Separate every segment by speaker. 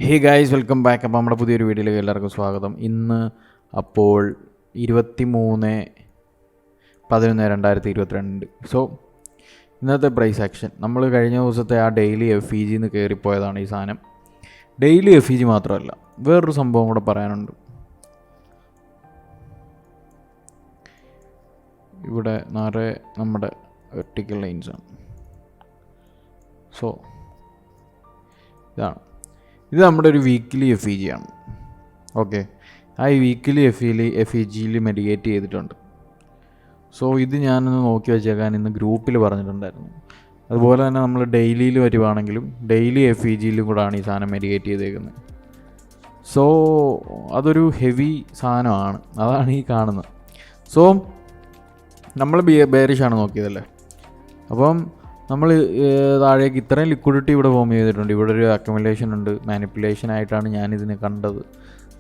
Speaker 1: Hey guys, welcome back. അപ്പോൾ നമ്മുടെ പുതിയൊരു വീഡിയോയിലേക്ക് എല്ലാവർക്കും സ്വാഗതം. ഇന്ന് അപ്പോൾ 23/11/2022. സോ ഇന്നത്തെ പ്രൈസ് ആക്ഷൻ നമ്മൾ കഴിഞ്ഞ ദിവസത്തെ ആ ഡെയിലി എഫ് ഇ ജിന്ന് കയറിപ്പോയതാണ് ഈ സാധനം. ഡെയിലി എഫ് ഇ ജി മാത്രമല്ല, വേറൊരു സംഭവം കൂടെ പറയാനുണ്ട്. ഇവിടെ നിറയെ നമ്മുടെ വെർട്ടിക്കൽ ലൈൻസാണ്. സോ ഇത് നമ്മുടെ ഒരു വീക്കിലി എഫ് ഇ ജി ആണ്. ഓക്കെ, ആ ഈ വീക്കിലി എഫ് ഇ ജിയിൽ മെഡിക്കേറ്റ് ചെയ്തിട്ടുണ്ട്. സോ ഇത് ഞാനൊന്ന് നോക്കി വെച്ചേക്കാൻ ഇന്ന് ഗ്രൂപ്പിൽ പറഞ്ഞിട്ടുണ്ടായിരുന്നു. അതുപോലെ തന്നെ നമ്മൾ ഡെയിലിയിൽ വരുവാണെങ്കിലും ഡെയിലി എഫ് ഇ ജിയിലും കൂടാണ് ഈ സാധനം മെഡിക്കേറ്റ് ചെയ്തേക്കുന്നത്. സോ അതൊരു ഹെവി സാധനമാണ്, അതാണ് ഈ കാണുന്നത്. സോ നമ്മൾ ബെയറിഷാണ് നോക്കിയതല്ലേ. അപ്പം നമ്മൾ താഴേക്ക് ഇത്രയും ലിക്വിഡിറ്റി ഇവിടെ ഫോം ചെയ്തിട്ടുണ്ട്. ഇവിടെ ഒരു അക്യുമുലേഷൻ ഉണ്ട്. മാനിപ്പുലേഷൻ ആയിട്ടാണ് ഞാനിതിനെ കണ്ടത്.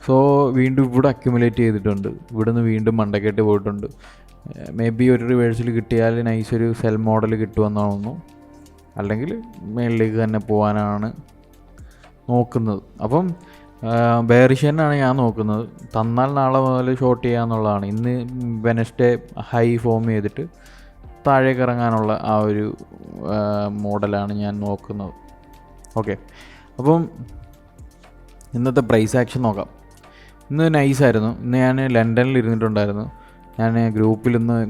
Speaker 1: സോ വീണ്ടും ഇവിടെ അക്യുമുലേറ്റ് ചെയ്തിട്ടുണ്ട്. ഇവിടുന്ന് വീണ്ടും മണ്ടക്കെട്ട് പോയിട്ടുണ്ട്. മേ ബി ഒരു റിവേഴ്സിൽ കിട്ടിയാൽ നൈസ് ഒരു സെൽ മോഡൽ കിട്ടുമെന്നാണ് തോന്നുന്നു. അല്ലെങ്കിൽ മേളിലേക്ക് തന്നെ പോകാനാണ് നോക്കുന്നത്. അപ്പം ബെയറിഷനാണ് ഞാൻ നോക്കുന്നത്. തന്നാൽ നാളെ മുതൽ ഷോർട്ട് ചെയ്യാന്നുള്ളതാണ്. ഇന്ന് വെനസ്ഡേ ഹൈ ഫോം ചെയ്തിട്ട് താഴേക്ക് ഇറങ്ങാനുള്ള ആ ഒരു മോഡലാണ് ഞാൻ നോക്കുന്നത്. ഓക്കെ, അപ്പം ഇന്നത്തെ പ്രൈസ് ആക്ഷൻ നോക്കാം. ഇന്ന് നൈസായിരുന്നു. ഇന്ന് ഞാൻ ലണ്ടനിൽ ഇരുന്നിട്ടുണ്ടായിരുന്നു. ഞാൻ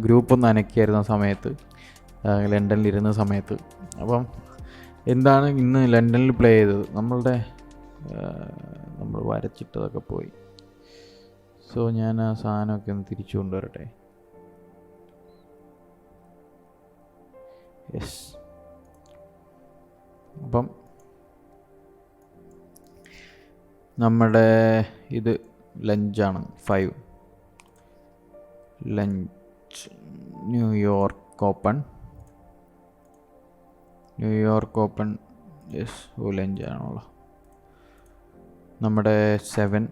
Speaker 1: ഗ്രൂപ്പൊന്ന് അനക്കിയായിരുന്ന സമയത്ത്, ലണ്ടനിലിരുന്ന സമയത്ത്. അപ്പം എന്താണ് ഇന്ന് ലണ്ടനിൽ പ്ലേ ചെയ്തത്? നമ്മൾ വരച്ചിട്ടതൊക്കെ പോയി. സോ ഞാൻ ആ സാധനമൊക്കെ ഒന്ന് തിരിച്ചു കൊണ്ടുവരട്ടെ. യെസ്, അപ്പം നമ്മുടെ ഇത് ലഞ്ചാണ്. 5 ലഞ്ച് ന്യൂയോർക്ക് ഓപ്പൺ. യെസ്, ലഞ്ചാണുള്ളത്. നമ്മുടെ 7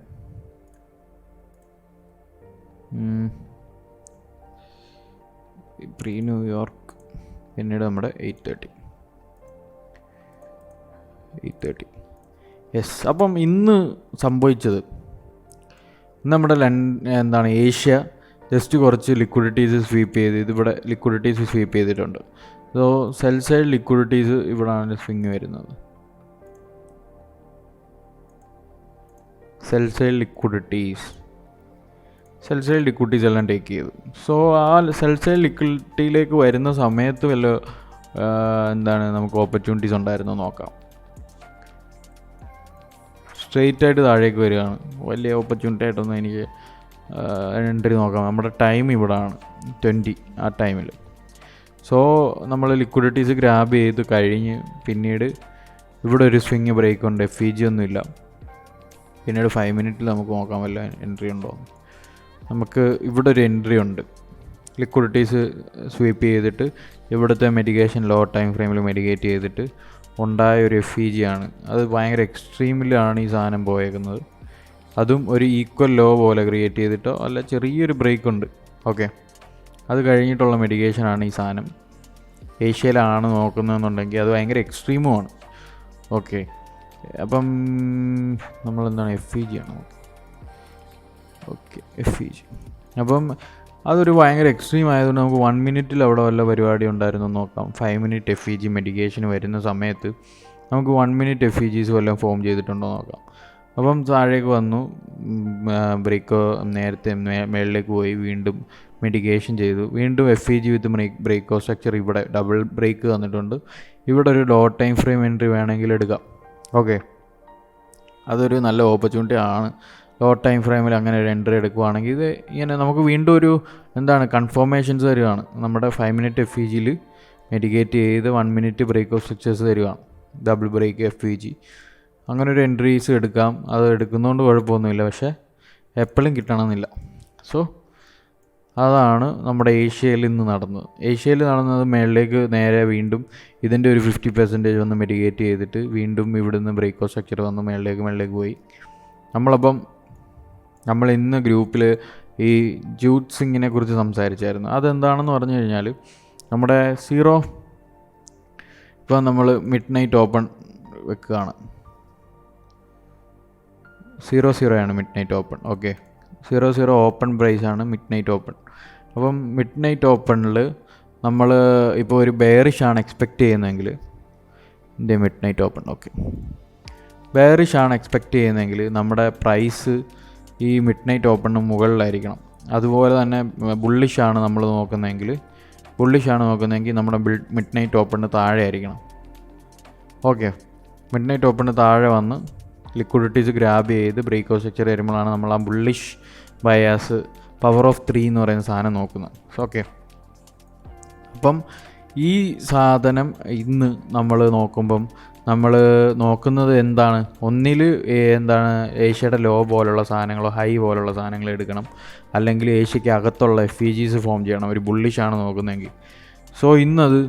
Speaker 1: പ്രീ ന്യൂയോർക്ക്. പിന്നീട് നമ്മുടെ 8:30. യെസ്, അപ്പം ഇന്ന് സംഭവിച്ചത്, നമ്മുടെ ഏഷ്യ ജസ്റ്റ് കുറച്ച് ലിക്വിഡിറ്റീസ് സ്വീപ്പ് ചെയ്ത് ഇതിവിടെ ലിക്വിഡിറ്റീസ് സ്വീപ്പ് ചെയ്തിട്ടുണ്ട്. സോ സെൽ സൈഡ് ലിക്വിഡിറ്റീസ് ഇവിടെയാണ് സ്വിങ് വരുന്നത്. സെൽ സൈഡ് ലിക്വിഡിറ്റീസ് എല്ലാം ടേക്ക് ചെയ്തു. സോ ആ സെൽ സൈഡ് ലിക്വിഡിറ്റിയിലേക്ക് വരുന്ന സമയത്ത് വല്ല നമുക്ക് ഓപ്പർച്യൂണിറ്റീസ് ഉണ്ടായിരുന്നോ നോക്കാം. സ്ട്രെയിറ്റ് ആയിട്ട് താഴേക്ക് വരികയാണ്. വലിയ ഓപ്പർച്യൂണിറ്റി ആയിട്ടൊന്നും എനിക്ക് എൻട്രി നോക്കാം. നമ്മുടെ ടൈം ഇവിടെയാണ് 20 ആ ടൈമിൽ. സോ നമ്മൾ ലിക്വിഡിറ്റീസ് ഗ്രാബ് ചെയ്ത് കഴിഞ്ഞ് പിന്നീട് ഇവിടെ ഒരു സ്വിങ് ബ്രേക്ക് ഉണ്ട്. എഫ് ഇ ജി ഒന്നുമില്ല. പിന്നീട് 5 മിനിറ്റിൽ നമുക്ക് നോക്കാം വല്ല എൻട്രി ഉണ്ടോ. നമുക്ക് ഇവിടെ ഒരു എൻട്രി ഉണ്ട്. ലിക്വിഡിറ്റീസ് സ്വീപ്പ് ചെയ്തിട്ട് ഇവിടുത്തെ മെഡിക്കേഷൻ ലോ ടൈം ഫ്രെയിമിൽ മെഡിക്കേറ്റ് ചെയ്തിട്ട് ഉണ്ടായ ഒരു എഫ് ഇ ജി ആണ്. അത് ഭയങ്കര എക്സ്ട്രീമിലാണ് ഈ സാധനം പോയേക്കുന്നത്. അതും ഒരു ഈക്വൽ ലോ പോലെ ക്രിയേറ്റ് ചെയ്തിട്ടോ അല്ല ചെറിയൊരു ബ്രേക്ക് ഉണ്ട്. ഓക്കെ, അത് കഴിഞ്ഞിട്ടുള്ള മെഡിക്കേഷനാണ് ഈ സാധനം. ഏഷ്യയിലാണ് നോക്കുന്നതെന്നുണ്ടെങ്കിൽ അത് ഭയങ്കര എക്സ്ട്രീമുമാണ്. ഓക്കെ, അപ്പം നമ്മളെന്താണ് എഫ് ഇ ജി ആണ്. Okay, F E G. അപ്പം അതൊരു ഭയങ്കര എക്സ്ട്രീം ആയതുകൊണ്ട് നമുക്ക് 1 മിനിറ്റിൽ അവിടെ വല്ല പരിപാടി ഉണ്ടായിരുന്നു നോക്കാം. 5 minute F E G medication വരുന്ന സമയത്ത് നമുക്ക് 1 മിനിറ്റ് എഫ് ഇ ജീസ് വല്ലതും ഫോം ചെയ്തിട്ടുണ്ടോ നോക്കാം. അപ്പം താഴേക്ക് വന്നു, ബ്രേക്ക് നേരത്തെ മേളിലേക്ക് പോയി, വീണ്ടും മെഡിക്കേഷൻ ചെയ്തു, വീണ്ടും F E G with break of structure. ഇവിടെ ഡബിൾ ബ്രേക്ക് തന്നിട്ടുണ്ട്. ഇവിടെ ഒരു ലോ ടൈം ഫ്രെയിം എൻട്രി വേണമെങ്കിൽ എടുക്കാം. ഓക്കെ, അതൊരു നല്ല ഓപ്പർച്യൂണിറ്റി ആണ്. ലോ ടൈം ഫ്രെയിമിൽ അങ്ങനെ ഒരു എൻട്രി എടുക്കുവാണെങ്കിൽ ഇത് ഇങ്ങനെ നമുക്ക് വീണ്ടും ഒരു കൺഫർമേഷൻസ് തരുവാണ്. നമ്മുടെ 5 മിനിറ്റ് എഫ് ഇ ജിയിൽ മെഡിക്കേറ്റ് ചെയ്ത് 1 മിനിറ്റ് ബ്രേക്ക് ഓഫ് സ്ട്രക്ചേഴ്സ് തരുവാണ്. Double break F E G, അങ്ങനെ ഒരു എൻട്രീസ് എടുക്കാം. അത് എടുക്കുന്നതുകൊണ്ട് കുഴപ്പമൊന്നുമില്ല, പക്ഷേ എപ്പോഴും കിട്ടണമെന്നില്ല. സോ അതാണ് നമ്മുടെ ഏഷ്യയിൽ ഇന്ന് നടന്നത്. മേളിലേക്ക് നേരെ വീണ്ടും ഇതിൻ്റെ ഒരു 50% വന്ന് മെഡിക്കേറ്റ് ചെയ്തിട്ട് വീണ്ടും ഇവിടുന്ന് ബ്രേക്ക് ഓഫ് സ്ട്രക്ചർ വന്ന് മേളിലേക്ക് പോയി. നമ്മൾ ഇന്ന് ഗ്രൂപ്പിൽ ഈ ജൂട്ട് സിങ്ങിനെ കുറിച്ച് സംസാരിച്ചായിരുന്നു. അതെന്താണെന്ന് പറഞ്ഞു കഴിഞ്ഞാൽ, നമ്മുടെ സീറോ ഇപ്പം നമ്മൾ മിഡ് നൈറ്റ് ഓപ്പൺ വെക്കുകയാണ്. 00 ആണ് midnight open. Okay, 00 open പ്രൈസാണ് മിഡ് നൈറ്റ് ഓപ്പൺ. അപ്പം മിഡ് നൈറ്റ് ഓപ്പണിൽ നമ്മൾ ഇപ്പോൾ ഒരു ബെയറിഷാണ് എക്സ്പെക്റ്റ് ചെയ്യുന്നതെങ്കിൽ, India midnight open, okay, ബെയറിഷാണ് എക്സ്പെക്റ്റ് ചെയ്യുന്നതെങ്കിൽ നമ്മുടെ പ്രൈസ് ഈ മിഡ് നൈറ്റ് ഓപ്പണിന് മുകളിലായിരിക്കണം. അതുപോലെ തന്നെ ബുള്ളിഷാണ് നമ്മൾ നോക്കുന്നതെങ്കിൽ നമ്മുടെ മിഡ് നൈറ്റ് ഓപ്പണിന് താഴെ ആയിരിക്കണം. ഓക്കെ, മിഡ് നൈറ്റ് ഓപ്പണിന് താഴെ വന്ന് ലിക്വിഡിറ്റീസ് ഗ്രാബ് ചെയ്ത് ബ്രേക്ക് ഔട്ട് സ്ട്രക്ചർ വരുമ്പോഴാണ് നമ്മൾ ആ ബുള്ളിഷ് ബയാസ് പവർ ഓഫ് 3 എന്ന് പറയുന്ന സാധനം നോക്കുന്നത്. ഓക്കെ, അപ്പം ഈ സാധനം ഇന്ന് നമ്മൾ നോക്കുമ്പം നമ്മൾ നോക്കുന്നത് എന്താണ്, ഒന്നിൽ ഏഷ്യയുടെ ലോ പോലുള്ള സാധനങ്ങളോ ഹൈ പോലുള്ള സാധനങ്ങൾ എടുക്കണം, അല്ലെങ്കിൽ ഏഷ്യയ്ക്ക് അകത്തുള്ള FEGs ഫോം ചെയ്യണം. ഒരു ബുള്ളിഷാണ് നോക്കുന്നതെങ്കിൽ. സോ ഇന്നത്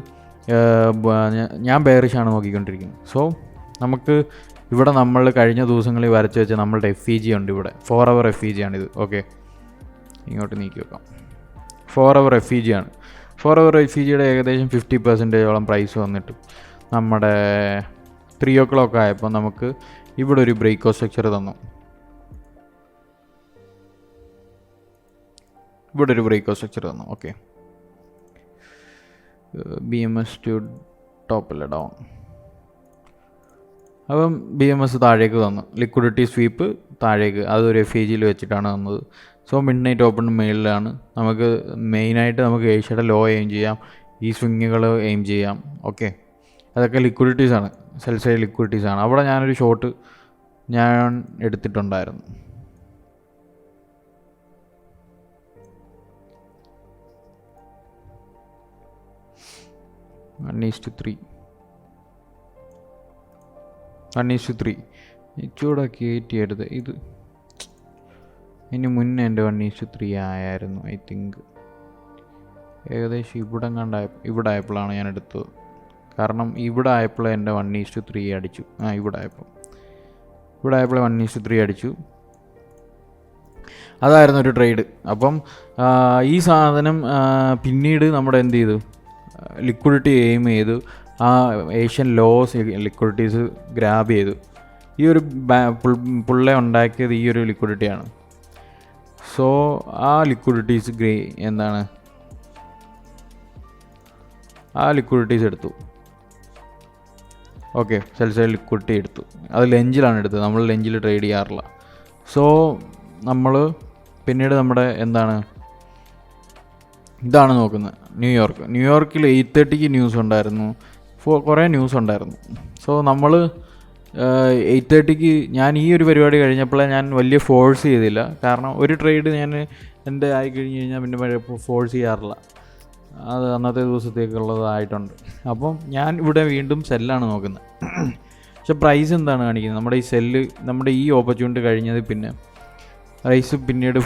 Speaker 1: ഞാൻ ബെയറിഷാണ് നോക്കിക്കൊണ്ടിരിക്കുന്നത്. സോ നമുക്ക് ഇവിടെ നമ്മൾ കഴിഞ്ഞ ദിവസങ്ങളിൽ വരച്ച് വെച്ച നമ്മളുടെ FEG ഉണ്ട് ഇവിടെ, 4 hour FEG ആണിത്. ഓക്കെ, ഇങ്ങോട്ട് നീക്കി വെക്കാം. 4 hour FEG ആണ്. 4 hour FEGയുടെ ഏകദേശം 50% പ്രൈസ് വന്നിട്ട് നമ്മുടെ 3 o'clock ആയപ്പോൾ നമുക്ക് ഇവിടെ ഒരു ബ്രേക്ക് ഔട്ട് സ്ട്രക്ചർ തന്നു. ഓക്കെ, BMS ടു ടോപ്പല്ല ഡൗൺ. അപ്പം BMS താഴേക്ക് തന്നു, ലിക്വിഡിറ്റി സ്വീപ്പ് താഴേക്ക്, അതൊരു FEGയിൽ വെച്ചിട്ടാണ് തന്നത്. സോ മിഡ് നൈറ്റ് ഓപ്പൺ മേളിലാണ്. നമുക്ക് മെയിനായിട്ട് നമുക്ക് ഏഷ്യയുടെ ലോ എയിം ചെയ്യാം, ഈ സ്വിങ്ങുകൾ എയിം ചെയ്യാം. ഓക്കെ, അതൊക്കെ ലിക്വിഡിറ്റീസാണ്, സെൽ സൈഡ് ലിക്വിഡിറ്റീസാണ്. അവിടെ ഞാനൊരു ഷോട്ട് ഞാൻ എടുത്തിട്ടുണ്ടായിരുന്നു. വൺ ഈസ് ടു ത്രീ ഇച്ചൂടെ കയറ്റിയെടുത്ത്. ഇത് ഇനി മുന്നേ എൻ്റെ 1:3 ആയിരുന്നു ഐ തിങ്ക്. ഏകദേശം ഇവിടെ ആയപ്പോഴാണ് ഞാൻ എടുത്തത്. കാരണം ഇവിടെ ആയപ്പോൾ എൻ്റെ 1:3 അടിച്ചു. ഇവിടെ ആയപ്പോൾ 1:3 അടിച്ചു. അതായിരുന്നു ഒരു ട്രേഡ്. അപ്പം ഈ സാധനം പിന്നീട് നമ്മുടെ എന്ത് ചെയ്തു, ലിക്വിഡിറ്റി എയിം ചെയ്തു, ആ ഏഷ്യൻ ലോസ് ലിക്വിഡിറ്റീസ് ഗ്രാബ് ചെയ്തു. ഈ ഒരു പുള്ളെ ഉണ്ടാക്കിയത് ഈ ഒരു ലിക്വിഡിറ്റിയാണ്. സോ ആ ലിക്വിഡിറ്റീസ് എടുത്തു. ഓക്കെ, സെൽ സൈഡ് ലിക്വിഡിറ്റി എടുത്തു. അത് ലെഞ്ചിലാണ് എടുത്തത്, നമ്മൾ ലെഞ്ചിൽ ട്രേഡ് ചെയ്യാറില്ല. സോ നമ്മൾ പിന്നീട് നമ്മുടെ ഇതാണ് നോക്കുന്നത്. ന്യൂയോർക്കിൽ 8:30 ന്യൂസ് ഉണ്ടായിരുന്നു, കുറേ ന്യൂസ് ഉണ്ടായിരുന്നു. സോ നമ്മൾ 8:30 ഞാൻ ഈ ഒരു പരിപാടി കഴിഞ്ഞപ്പോഴേ ഞാൻ വലിയ ഫോഴ്സ് ചെയ്തില്ല. കാരണം ഒരു ട്രേഡ് ഞാൻ എൻ്റെ ആയിക്കഴിഞ്ഞ് കഴിഞ്ഞാൽ പിന്നെ ഫോഴ്സ് ചെയ്യാറില്ല, അത് അന്നത്തെ ദിവസത്തേക്കുള്ളതായിട്ടുണ്ട്. അപ്പം ഞാൻ ഇവിടെ വീണ്ടും സെല്ലാണ് നോക്കുന്നത്. പക്ഷെ പ്രൈസ് എന്താണ് കാണിക്കുന്നത്, നമ്മുടെ ഈ ഓപ്പർച്യൂണിറ്റി കഴിഞ്ഞത് പിന്നെ പ്രൈസ് പിന്നീട്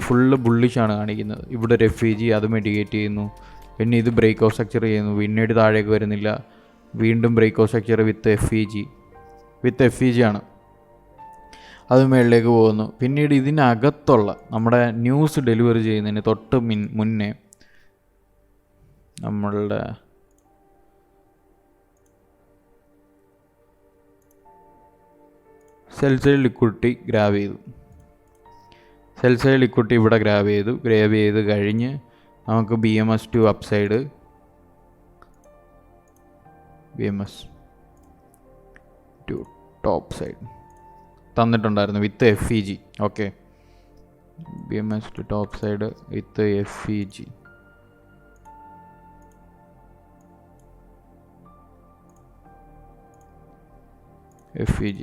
Speaker 1: ഫുള്ള് ബുള്ളിഷാണ് കാണിക്കുന്നത്. ഇവിടെ ഒരു FEG അത് മെഡിക്കേറ്റ് ചെയ്യുന്നു, പിന്നെ ഇത് ബ്രേക്ക് ഔട്ട് സ്ട്രക്ചർ ചെയ്യുന്നു, പിന്നീട് താഴേക്ക് വരുന്നില്ല, വീണ്ടും break out structure with FEG ആണ്, അത് മുകളിലേക്ക് പോകുന്നു. പിന്നീട് ഇതിനകത്തുള്ള നമ്മുടെ ന്യൂസ് ഡെലിവറി ചെയ്യുന്നതിന് തൊട്ട് മുന്നേ നമ്മളുടെ സെൽ സൈഡ് ലിക്വിഡിറ്റി ഗ്രാബ് ഇവിടെ ഗ്രാബ് ചെയ്ത് കഴിഞ്ഞ് നമുക്ക് BMS to upside, BMS to top side തന്നിട്ടുണ്ടായിരുന്നു with FEG. Okay, BMS to top side with FEG.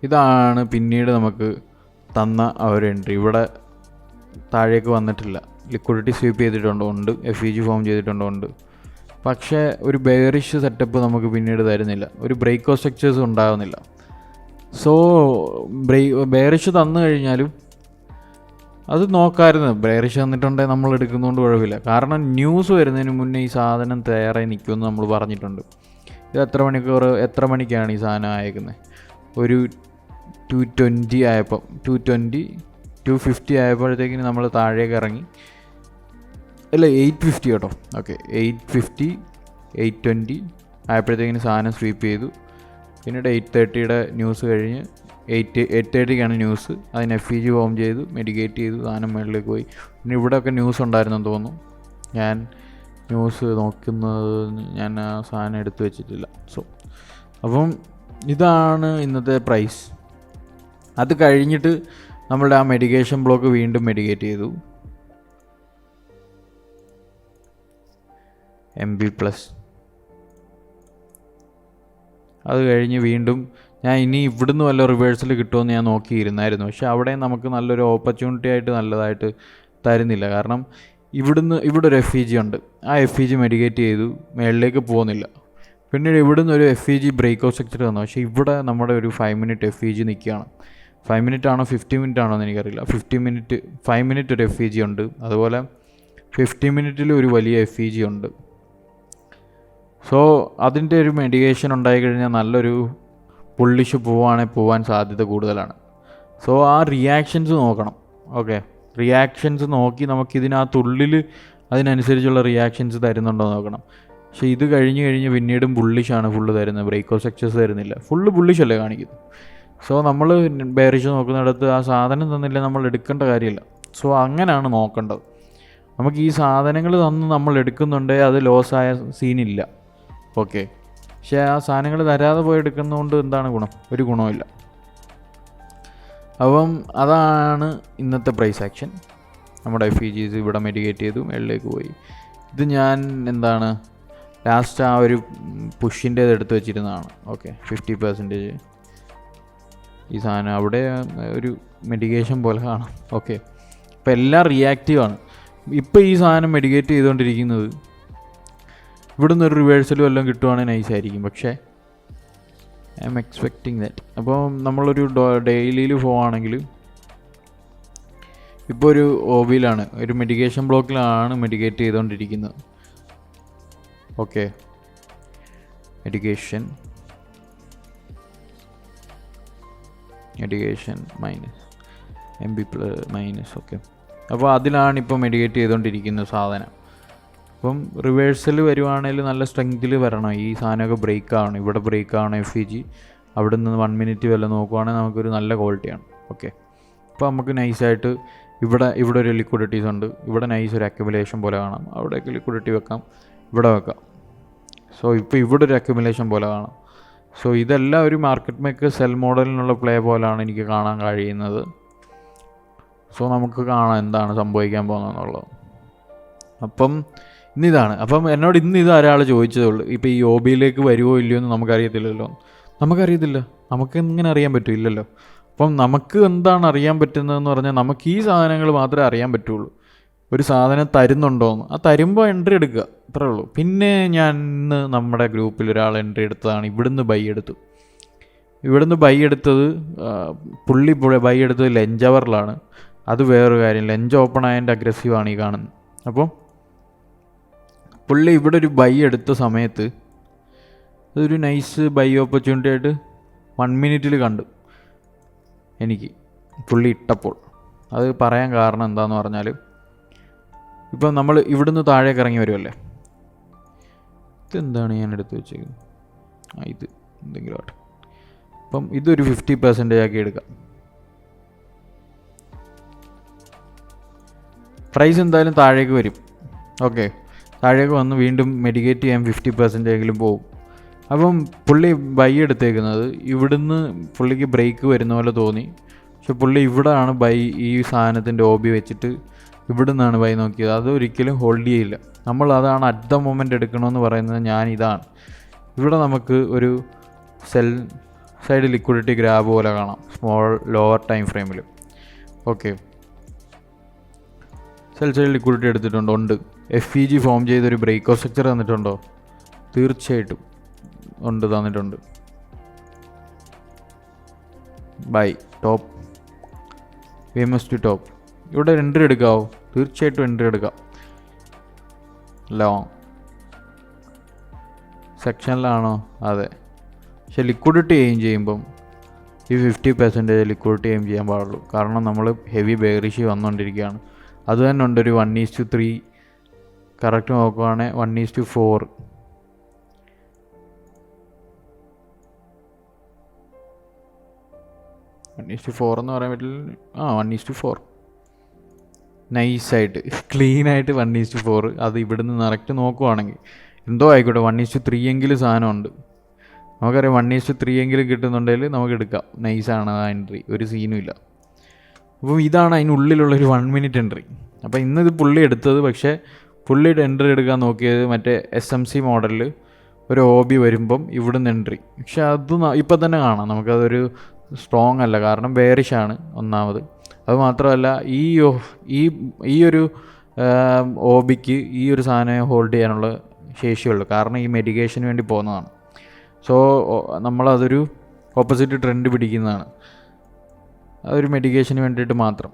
Speaker 1: ഇതാണ് പിന്നീട് നമുക്ക് തന്ന ആ ഒരു എൻട്രി. ഇവിടെ താഴേക്ക് വന്നിട്ടില്ല, ലിക്വിഡിറ്റി സ്വീപ്പ് ചെയ്തിട്ടുണ്ട്, FEG ഫോം ചെയ്തിട്ടുണ്ട്. പക്ഷേ ഒരു ബെയറിഷ് സെറ്റപ്പ് നമുക്ക് പിന്നീട് തരുന്നില്ല, ഒരു ബ്രേക്ക് ഔട്ട് സ്ട്രക്ചേഴ്സ് ഉണ്ടാകുന്നില്ല. സോ ബെയറിഷ് തന്നു കഴിഞ്ഞാലും അത് നോക്കാമായിരുന്നു. ബെയറിഷ് തന്നിട്ടുണ്ടെങ്കിൽ നമ്മൾ എടുക്കുന്നതുകൊണ്ട് കുഴപ്പമില്ല. കാരണം ന്യൂസ് വരുന്നതിന് മുന്നേ ഈ സാധനം തയ്യാറായി നിൽക്കുമെന്ന് നമ്മൾ പറഞ്ഞിട്ടുണ്ട്. ഇത് എത്ര മണിക്കാണ് ഈ സാധനം അയക്കുന്നത്? ഒരു 2:20 ആയപ്പോൾ 2:50 ആയപ്പോഴത്തേക്കിന് നമ്മൾ താഴേക്ക് ഇറങ്ങി. അല്ല, 8:50 കേട്ടോ. ഓക്കെ, 8:20 ആയപ്പോഴത്തേക്കിന് സാധനം സ്വീപ്പ് ചെയ്തു. പിന്നീട് 8:30 ന്യൂസ് കഴിഞ്ഞ് 8:30 ന്യൂസ്. അതിന് FEG ഫോം ചെയ്തു, മെഡിക്കേറ്റ് ചെയ്തു, സാധനം മുകളിലേക്ക് പോയി. പിന്നെ ഇവിടെയൊക്കെ ന്യൂസ് ഉണ്ടായിരുന്നെന്ന് തോന്നുന്നു. ഞാൻ ന്യൂസ് നോക്കുന്നത് ഞാൻ ആ സാധനം എടുത്തു വെച്ചിട്ടില്ല. അപ്പം ഇതാണ് ഇന്നത്തെ പ്രൈസ്. അത് കഴിഞ്ഞിട്ട് നമ്മളുടെ ആ മെഡിക്കേഷൻ ബ്ലോക്ക് വീണ്ടും മെഡിക്കേറ്റ് ചെയ്തു. MB+. അത് കഴിഞ്ഞ് വീണ്ടും ഞാൻ ഇനി ഇവിടുന്ന് വല്ല റിവേഴ്സൽ കിട്ടുമെന്ന് ഞാൻ നോക്കിയിരുന്നായിരുന്നു. പക്ഷെ അവിടെ നമുക്ക് നല്ലൊരു ഓപ്പർച്യൂണിറ്റി ആയിട്ട് നല്ലതായിട്ട് തരുന്നില്ല. കാരണം ഇവിടെ ഒരു FEG ഉണ്ട്. ആ FEG മെഡിക്കേറ്റ് ചെയ്തു, മേളിലേക്ക് പോകുന്നില്ല. പിന്നീട് ഇവിടുന്ന് ഒരു FEG ബ്രേക്ക് ഔട്ട് സെക്ടർ തന്നു. പക്ഷേ ഇവിടെ നമ്മുടെ ഒരു 5 മിനിറ്റ് FEG നിൽക്കുകയാണ്. 5 മിനിറ്റ് ആണോ 50 മിനിറ്റ് ആണോ എന്ന് എനിക്കറിയില്ല. 5 മിനിറ്റ് ഒരു FEG ഉണ്ട്. അതുപോലെ 50 മിനിറ്റിൽ ഒരു വലിയ FEG ഉണ്ട്. സോ അതിൻ്റെ ഒരു മെഡിക്കേഷൻ ഉണ്ടായിക്കഴിഞ്ഞാൽ നല്ലൊരു പുള്ളിഷ് പോവാൻ സാധ്യത കൂടുതലാണ്. സോ ആ റിയാക്ഷൻസ് നോക്കണം. ഓക്കെ, റിയാക്ഷൻസ് നോക്കി നമുക്കിതിനകത്തുള്ളിൽ അതിനനുസരിച്ചുള്ള റിയാക്ഷൻസ് തരുന്നുണ്ടോ നോക്കണം. പക്ഷേ ഇത് കഴിഞ്ഞ് പിന്നീടും ബുള്ളിഷാണ് ഫുള്ള് തരുന്നത്, ബ്രേക്ക് ഔട്ട് സെക്ടേഴ്സ് തരുന്നില്ല. ഫുള്ള് ബുള്ളിഷല്ലേ കാണിക്കുന്നത്. സോ നമ്മൾ ബെയറിഷ് നോക്കുന്നിടത്ത് ആ സാധനം തന്നില്ല, നമ്മൾ എടുക്കേണ്ട കാര്യമില്ല. സോ അങ്ങനെയാണ് നോക്കേണ്ടത്. നമുക്ക് ഈ സാധനങ്ങൾ തന്ന് നമ്മൾ എടുക്കുന്നുണ്ടെങ്കിൽ അത് ലോസായ സീനില്ല. ഓക്കെ, പക്ഷേ ആ സാധനങ്ങൾ തരാതെ പോയി എടുക്കുന്നതുകൊണ്ട് എന്താണ് ഗുണം? ഒരു ഗുണമില്ല. അപ്പം അതാണ് ഇന്നത്തെ പ്രൈസ് ആക്ഷൻ. നമ്മുടെ FEGs ഇവിടെ മെഡിക്കേറ്റ് ചെയ്തു, മേളിലേക്ക് പോയി. ഇത് ഞാൻ ലാസ്റ്റ് ആ ഒരു പുഷിൻ്റെ എടുത്ത് വെച്ചിരുന്നതാണ്. ഓക്കെ, 50% ഈ സാധനം അവിടെ ഒരു മെഡിക്കേഷൻ പോലെ കാണാം. ഓക്കെ, ഇപ്പോൾ എല്ലാം റിയാക്റ്റീവാണ്. ഇപ്പോൾ ഈ സാധനം മെഡിക്കേറ്റ് ചെയ്തുകൊണ്ടിരിക്കുന്നത് ഇവിടുന്ന് ഒരു റിവേഴ്സലും എല്ലാം കിട്ടുവാണെങ്കിൽ നൈസായിരിക്കും. പക്ഷേ ഐ എം എക്സ്പെക്റ്റിംഗ് ദാറ്റ്. അപ്പോൾ നമ്മളൊരു ഡെയിലിയിൽ പോവുകയാണെങ്കിൽ ഇപ്പോൾ ഒരു OBയിലാണ്, ഒരു മെഡിക്കേഷൻ ബ്ലോക്കിലാണ് മെഡിക്കേറ്റ് ചെയ്തുകൊണ്ടിരിക്കുന്നത്. Okay, medication MB+. ഓക്കെ, അപ്പോൾ അതിലാണ് ഇപ്പോൾ മെഡിക്കേറ്റ് ചെയ്തുകൊണ്ടിരിക്കുന്ന സാധനം. അപ്പം റിവേഴ്സൽ വരുവാണെങ്കിൽ നല്ല സ്ട്രെങ്തിൽ വരണം. ഈ സാധനമൊക്കെ ബ്രേക്ക് ആവണം. ഇവിടെ ബ്രേക്ക് ആവണം FEG. അവിടെ നിന്ന് 1 മിനിറ്റ് വല്ല നോക്കുവാണെങ്കിൽ നമുക്കൊരു നല്ല ക്വാളിറ്റിയാണ്. ഓക്കെ, അപ്പോൾ നമുക്ക് നൈസായിട്ട് ഇവിടെ ഒരു ലിക്വിഡിറ്റീസ് ഉണ്ട്. ഇവിടെ നൈസ് ഒരു അക്യുമുലേഷൻ പോലെ കാണാം. അവിടെയൊക്കെ ലിക്വിഡിറ്റി വെക്കാം, ഇവിടെ വെക്കാം. സോ ഇപ്പോൾ ഇവിടെ ഒരു അക്യുമുലേഷൻ പോലെ കാണാം. സോ ഇതെല്ലാം ഒരു മാർക്കറ്റ് മേക്കർ സെൽ മോഡലിനുള്ള പ്ലേ പോലെയാണ് എനിക്ക് കാണാൻ കഴിയുന്നത്. സോ നമുക്ക് കാണാം എന്താണ് സംഭവിക്കാൻ പോകുന്നതെന്നുള്ളത്. അപ്പം അപ്പം എന്നോട് ഇത് ഒരാൾ ചോദിച്ചതേ ഉള്ളൂ, ഇപ്പോൾ ഈ OBയിലേക്ക് വരുമോ ഇല്ലയോ എന്ന് നമുക്കറിയത്തില്ലല്ലോ. നമുക്കറിയത്തില്ല, നമുക്ക് എങ്ങനെ അറിയാൻ പറ്റും? ഇല്ലല്ലോ. അപ്പം നമുക്ക് എന്താണ് അറിയാൻ പറ്റുന്നതെന്ന് പറഞ്ഞാൽ നമുക്ക് ഈ സാധനങ്ങൾ മാത്രമേ അറിയാൻ പറ്റുള്ളൂ. ഒരു സാധനം തരുന്നുണ്ടോയെന്ന്, ആ തരുമ്പോൾ എൻട്രി എടുക്കുക, അത്രേ ഉള്ളൂ. പിന്നെ ഞാൻ ഇന്ന് നമ്മുടെ ഗ്രൂപ്പിൽ ഒരാൾ എൻട്രി എടുത്തതാണ്. ഇവിടുന്ന് ബൈ എടുത്തത് പുള്ളി ബൈ എടുത്തത് ലഞ്ച് അവറിലാണ്. അത് വേറൊരു കാര്യം. ലഞ്ച് ഓപ്പൺ ആയതിൻ്റെ അഗ്രസീവാണ് ഈ കാണുന്നത്. അപ്പോൾ പുള്ളി ഇവിടെ ഒരു ബൈ എടുത്ത സമയത്ത് അതൊരു നൈസ് ബൈ ഓപ്പർച്യൂണിറ്റി ആയിട്ട് 1 മിനിറ്റിൽ കണ്ടു എനിക്ക് പുള്ളി ഇട്ടപ്പോൾ. അത് പറയാൻ കാരണം എന്താണെന്ന് പറഞ്ഞാൽ, ഇപ്പം നമ്മൾ ഇവിടുന്ന് താഴേക്ക് ഇറങ്ങി വരുമല്ലേ. ഇതെന്താണ് ഞാൻ എടുത്ത് വെച്ചേക്കുന്നത്? ഇത് എന്തെങ്കിലും ആട്ടെ. അപ്പം ഇതൊരു 50% ആക്കി എടുക്കാം. പ്രൈസ് എന്തായാലും താഴേക്ക് വരും. ഓക്കെ, താഴേക്ക് വന്ന് വീണ്ടും മെഡിക്കേറ്റ് ചെയ്യാൻ 50% പോകും. അപ്പം പുള്ളി ബൈ എടുത്തേക്കുന്നത് ഇവിടുന്ന് പുള്ളിക്ക് ബ്രേക്ക് വരുന്ന പോലെ തോന്നി. പക്ഷെ പുള്ളി ഇവിടെയാണ് ബൈ, ഈ സാധനത്തിൻ്റെ OB വെച്ചിട്ട് ഇവിടെ നിന്നാണ് ബൈ നോക്കിയത്. അത് ഒരിക്കലും ഹോൾഡ് ചെയ്യില്ല. നമ്മൾ അതാണ് അറ്റ് ദ മൊമെൻ്റ് എടുക്കണമെന്ന് പറയുന്നത്. ഇതാണ് ഇവിടെ നമുക്ക് ഒരു സെൽ സൈഡ് ലിക്വിഡിറ്റി ഗ്രാബ് പോലെ കാണാം, സ്മോൾ ലോവർ ടൈം ഫ്രെയിമിൽ. ഓക്കെ, സെൽ സൈഡ് ലിക്വിഡിറ്റി എടുത്തിട്ടുണ്ടോ? ഉണ്ട്. FEG ഫോം ചെയ്തൊരു ബ്രേക്ക് ഔട്ട് സ്ട്രക്ചർ തന്നിട്ടുണ്ടോ? തീർച്ചയായിട്ടും ഉണ്ട്, തന്നിട്ടുണ്ട്. By top VMS to top. ഇവിടെ എൻട്രി എടുക്കാവോ? തീർച്ചയായിട്ടും എൻട്രി എടുക്കാം. ലോങ് സെക്ഷനിലാണോ? അതെ. പക്ഷെ ലിക്വിഡിറ്റി എയിം ചെയ്യുമ്പം ഈ 50% ലിക്വിഡിറ്റി എയിം ചെയ്യാൻ പാടുള്ളൂ. കാരണം നമ്മൾ ഹെവി ബെയറിഷ് വന്നുകൊണ്ടിരിക്കുകയാണ്. അത് തന്നെ ഉണ്ട് ഒരു 1:3. കറക്റ്റ് നോക്കുവാണെങ്കിൽ 1:4. 1:4 എന്ന് പറയാൻ പറ്റില്ല. 1:4 നൈസായിട്ട് ക്ലീനായിട്ട് 1:4. അത് ഇവിടുന്ന് കറക്റ്റ് നോക്കുവാണെങ്കിൽ എന്തോ ആയിക്കോട്ടെ 1:3 എങ്കിലും സാധനമുണ്ട്. നമുക്കറിയാം 1:3 എങ്കിലും കിട്ടുന്നുണ്ടെങ്കിൽ നമുക്ക് എടുക്കാം. നൈസാണ് ആ എൻട്രി, ഒരു സീനും ഇല്ല. അപ്പോൾ ഇതാണ് അതിനുള്ളിലുള്ളൊരു 1 മിനിറ്റ് എൻട്രി. അപ്പോൾ ഇന്നിത് പുള്ളി എടുത്തത്, പക്ഷേ പുള്ളിയുടെ എൻട്രി എടുക്കാൻ നോക്കിയത് മറ്റേ SMC മോഡലിൽ ഒരു OB വരുമ്പം ഇവിടുന്ന് എൻട്രി. പക്ഷെ അത് ഇപ്പം തന്നെ കാണാം നമുക്കതൊരു സ്ട്രോങ് അല്ല, കാരണം ബെയറിഷാണ് ഒന്നാമത്. അതുമാത്രമല്ല ഈ ഒരു OBക്ക് ഈ ഒരു സാധനം ഹോൾഡ് ചെയ്യാനുള്ള ശേഷിയുള്ളൂ, കാരണം ഈ മെഡിക്കേഷന് വേണ്ടി പോകുന്നതാണ്. സോ നമ്മളതൊരു ഓപ്പോസിറ്റ് ട്രെൻഡ് പിടിക്കുന്നതാണ്, അതൊരു മെഡിക്കേഷന് വേണ്ടിയിട്ട് മാത്രം.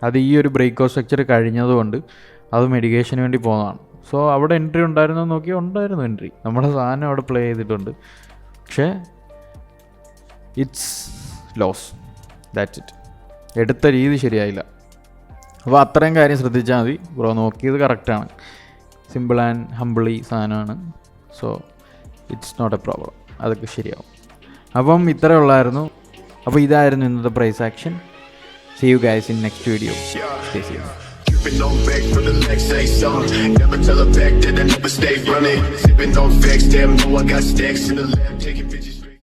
Speaker 1: അത് ഈ ഒരു ബ്രേക്ക് ഔട്ട് സ്ട്രക്ചർ കഴിഞ്ഞതുകൊണ്ട് അത് മെഡിക്കേഷന് വേണ്ടി പോകുന്നതാണ്. സോ അവിടെ എൻട്രി ഉണ്ടായിരുന്നു നോക്കിയാൽ ഉണ്ടായിരുന്നു എൻട്രി, നമ്മുടെ സാധനം അവിടെ പ്ലേ ചെയ്തിട്ടുണ്ട്. പക്ഷേ ഇറ്റ്സ് ലോസ്, ദാറ്റ്സ് ഇറ്റ്. എടുത്ത രീതി ശരിയായില്ല. അപ്പോൾ അത്രയും കാര്യം ശ്രദ്ധിച്ചാൽ മതി. ബ്രോ നോക്കിയത് കറക്റ്റാണ്, സിമ്പിൾ ആൻഡ് ഹംബിളി സാധനമാണ്. So it's not a problem, അതൊക്കെ ശരിയാവും. അപ്പം ഇത്രയേ ഉള്ളായിരുന്നു. അപ്പോൾ ഇതായിരുന്നു ഇന്നത്തെ price action. See you guys in next video. Stay safe. Sipping on back for the next say song. Never tell her back that I never stay running. Sipping on facts, damn, know I got stacks in the lab taking pictures.